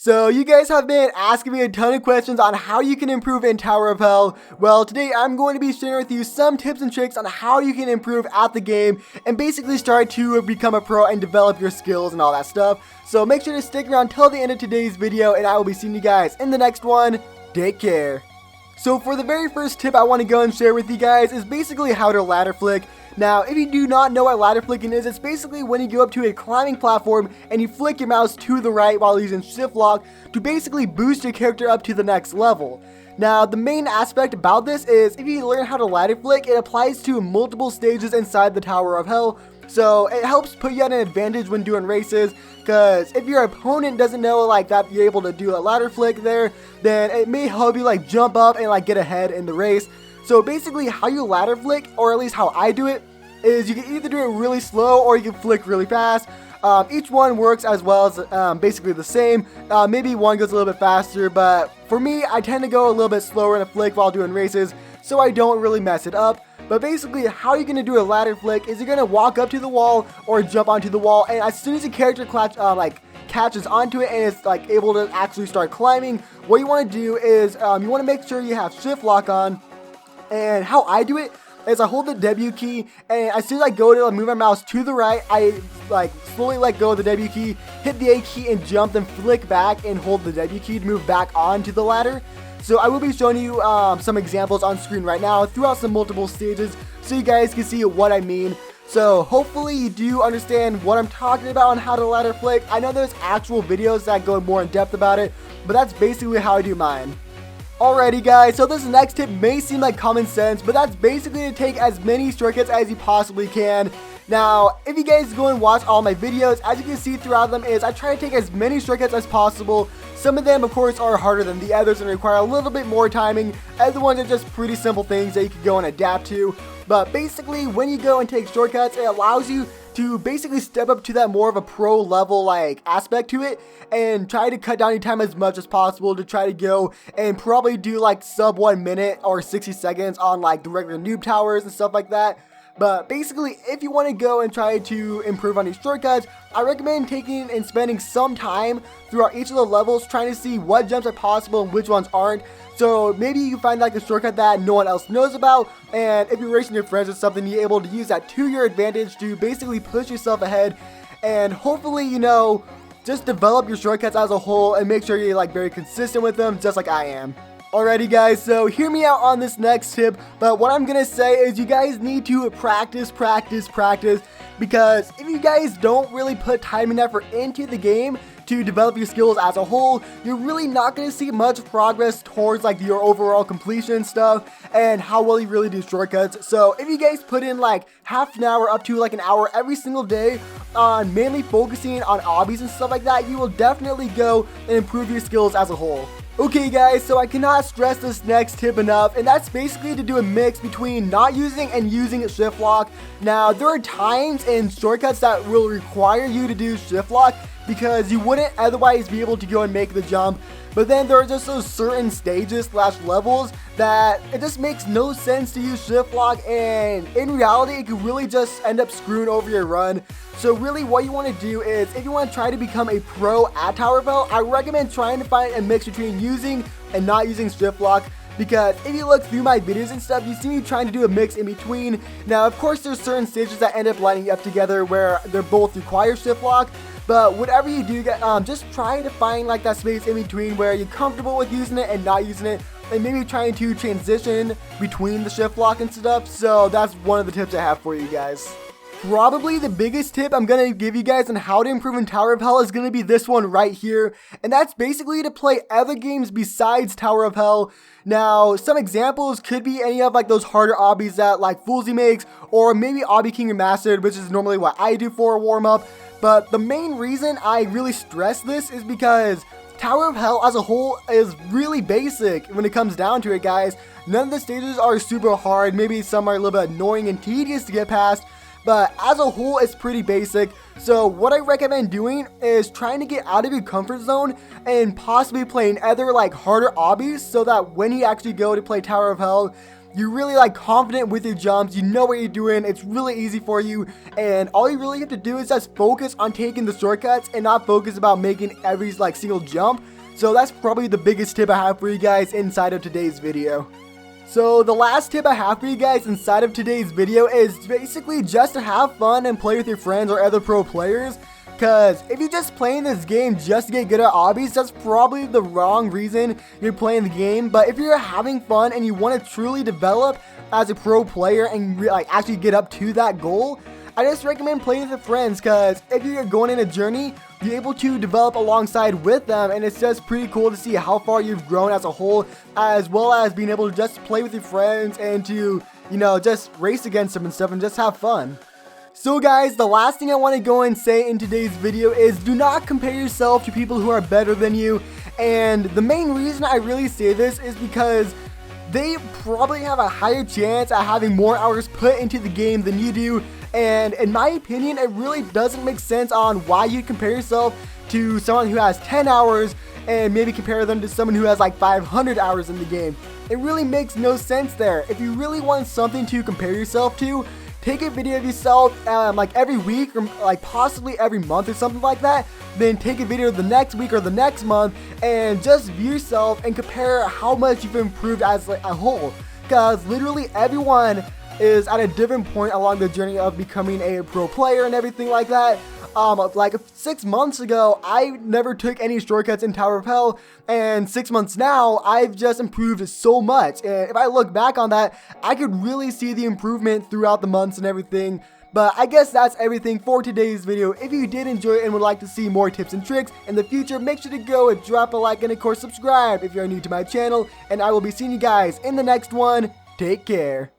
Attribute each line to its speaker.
Speaker 1: So you guys have been asking me a ton of questions on how you can improve in Tower of Hell. Well, today I'm going to be sharing with you some tips and tricks on how you can improve at the game and basically start to become a pro and develop your skills and all that stuff. So make sure to stick around till the end of today's video and I will be seeing you guys in the next one. Take care. So for the very first tip I want to go and share with you guys is basically how to ladder flick. Now, if you do not know what ladder flicking is, it's basically when you go up to a climbing platform and you flick your mouse to the right while using shift lock to basically boost your character up to the next level. Now, the main aspect about this is if you learn how to ladder flick, it applies to multiple stages inside the Tower of Hell. So it helps put you at an advantage when doing races, because if your opponent doesn't know like that you're able to do a ladder flick there, then it may help you like jump up and like get ahead in the race. So basically how you ladder flick, or at least how I do it, is you can either do it really slow or you can flick really fast. Each one works as well as basically the same. Maybe one goes a little bit faster, but for me, I tend to go a little bit slower in a flick while doing races, so I don't really mess it up. But basically, how you're going to do a ladder flick is you're going to walk up to the wall or jump onto the wall, and as soon as your character catches onto it and is like able to actually start climbing, what you want to do is you want to make sure you have shift lock on. And how I do it is I hold the W key, and as soon as I go to move my mouse to the right, I like slowly let go of the W key, hit the A key and jump, then flick back and hold the W key to move back onto the ladder. So I will be showing you some examples on screen right now throughout some multiple stages so you guys can see what I mean. So hopefully you do understand what I'm talking about on how to ladder flick. I know there's actual videos that go more in depth about it, but that's basically how I do mine. Alrighty guys, so this next tip may seem like common sense, but that's basically to take as many shortcuts as you possibly can. Now, if you guys go and watch all my videos, as you can see throughout them is I try to take as many shortcuts as possible. Some of them, of course, are harder than the others and require a little bit more timing. Other ones are just pretty simple things that you can go and adapt to. But basically, when you go and take shortcuts, it allows you to basically step up to that more of a pro level like aspect to it and try to cut down your time as much as possible to try to go and probably do like sub 1 minute or 60 seconds on like the regular noob towers and stuff like that. But basically, if you want to go and try to improve on these shortcuts, I recommend taking and spending some time throughout each of the levels trying to see what jumps are possible and which ones aren't. So maybe you find like a shortcut that no one else knows about, and if you're racing your friends or something, you're able to use that to your advantage to basically push yourself ahead and hopefully, you know, just develop your shortcuts as a whole and make sure you're like very consistent with them just like I am. Alrighty guys, so hear me out on this next tip, but what I'm gonna say is you guys need to practice, because if you guys don't really put time and effort into the game to develop your skills as a whole, you're really not going to see much progress towards like your overall completion stuff and how well you really do shortcuts. So if you guys put in like half an hour up to like an hour every single day on mainly focusing on obbies and stuff like that, you will definitely go and improve your skills as a whole. Okay guys, so I cannot stress this next tip enough, and that's basically to do a mix between not using and using shift lock. Now, there are times in shortcuts that will require you to do shift lock because you wouldn't otherwise be able to go and make the jump. But then there are just those certain stages / levels that it just makes no sense to use shift lock, and in reality it could really just end up screwing over your run. So really what you want to do is, if you want to try to become a pro at Tower of Hell, I recommend trying to find a mix between using and not using shift lock. Because if you look through my videos and stuff, you see me trying to do a mix in between. Now, of course, there's certain stages that end up lining up together where they're both require shift lock. But whatever you do, just try to find like that space in between where you're comfortable with using it and not using it, and maybe trying to transition between the shift lock and stuff. So that's one of the tips I have for you guys. Probably the biggest tip I'm going to give you guys on how to improve in Tower of Hell is going to be this one right here, and that's basically to play other games besides Tower of Hell. Now, some examples could be any of like those harder obbies that like Foolsy makes, or maybe Obby King Remastered, which is normally what I do for a warm-up. But the main reason I really stress this is because Tower of Hell as a whole is really basic when it comes down to it, guys. None of the stages are super hard, maybe some are a little bit annoying and tedious to get past, but as a whole it's pretty basic. So what I recommend doing is trying to get out of your comfort zone and possibly playing other like harder obbies, so that when you actually go to play Tower of Hell, you're really like confident with your jumps, you know what you're doing, it's really easy for you, and all you really have to do is just focus on taking the shortcuts and not focus about making every like single jump. So that's probably the biggest tip I have for you guys inside of today's video. So the last tip I have for you guys inside of today's video is basically just to have fun and play with your friends or other pro players. Because if you're just playing this game just to get good at obbies, that's probably the wrong reason you're playing the game. But if you're having fun and you want to truly develop as a pro player and like actually get up to that goal, I just recommend playing with friends, because if you're going in a journey, you're able to develop alongside with them, and it's just pretty cool to see how far you've grown as a whole, as well as being able to just play with your friends and to, you know, just race against them and stuff and just have fun. So guys, the last thing I want to go and say in today's video is do not compare yourself to people who are better than you. And the main reason I really say this is because they probably have a higher chance at having more hours put into the game than you do. And in my opinion, it really doesn't make sense on why you compare yourself to someone who has 10 hours and maybe compare them to someone who has like 500 hours in the game. It really makes no sense there. If you really want something to compare yourself to, take a video of yourself like every week or like possibly every month or something like that. Then take a video the next week or the next month and just view yourself and compare how much you've improved as like a whole. Because literally everyone is at a different point along the journey of becoming a pro player and everything like that. Like 6 months ago, I never took any shortcuts in Tower of Hell, and 6 months now, I've just improved so much. And if I look back on that, I could really see the improvement throughout the months and everything. But I guess that's everything for today's video. If you did enjoy it and would like to see more tips and tricks in the future, make sure to go and drop a like and of course subscribe if you're new to my channel. And I will be seeing you guys in the next one. Take care.